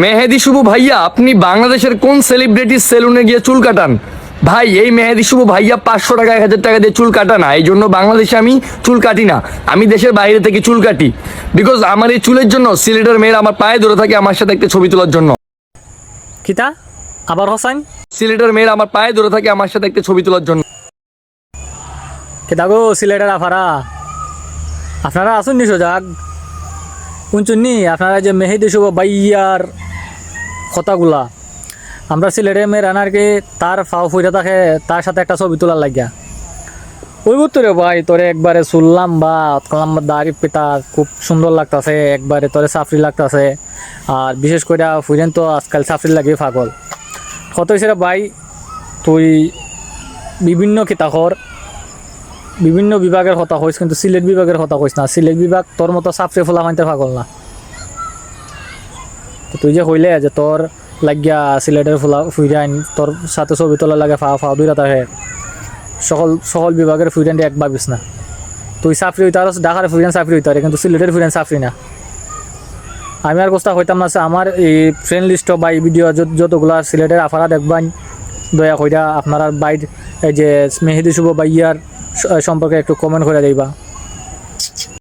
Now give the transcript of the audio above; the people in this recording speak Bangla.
মেহেদি শুভ ভাইয়া, আপনি বাংলাদেশের কোন সেলিব্রিটি সেলুনে গিয়ে চুল কাটান? ভাই, এই মেহেদি শুভ ভাইয়া 500 টাকা 1000 টাকা দিয়ে চুল কাটা না, এই জন্য বাংলাদেশে আমি চুল কাটি না। আমি দেশের বাইরে থেকে চুল কাটি, বিকজ আমার এই চুলের জন্য সিলেটের মেয়েরা আমার পায়ে ধরে থাকে আমার সাথে একটা ছবি তোলার জন্য। কিতা আবার হোসাইন সিলেটের মেয়েরা আমার পায়ে ধরে থাকে আমার সাথে একটা ছবি তোলার জন্য। কিতা গো সিলেটের আফারা, আপনারা আসুন নি সোজাগ শুনছুননি? আপনারা যে মেহেদি শুভ বাইয়ার কথাগুলা, আমরা সিলেটের মেয়ের আনারকে তার ফাও ফুইরা থাকে, তার সাথে একটা ছবি তোলার লাগিয়া ওই তোরে ভাই তোরে একবারে শুনলাম বা লম্বা দাড়ি পেতা খুব সুন্দর লাগতাছে, একবারে তোরে সাফরি লাগতাছে। আর বিশেষ করে ফুইরেন তো আজকাল সাফরি লাগে পাগল কত হিসেবে ভাই। তুই বিভিন্ন কিতাখর বিভিন্ন বিভাগের কথা কইস, কিন্তু সিলেট বিভাগের কথা কইস না। সিলেট বিভাগ তোর মতো সাফরি ফোলা মানতে পাগল না। তো তুই যে হইলে যে তোর লাগিয়া সিলেটের ফুলা ফুইরাইন তোর সাথে ছবি তোলা লাগে ফা দুইটা থাকে, সকল বিভাগের ফুইরান এক ভাবিস না। তুই সাফরি হইতে আর ঢাকার ফুইরান সাফরি হইতে পারে, কিন্তু সিলেটের ফুইরান সাফরি না। আমি আর কোস্তা হইতাম না। আমার এই ফ্রেন্ড লিস্ট বা এই ভিডিও যতগুলো সিলেটের আফারা দেখবান, দয়া কইরা আপনার বাইর এই যে মেহেদি শুভ বাইয়ার সম্পর্কে একটু কমেন্ট করে দিবা।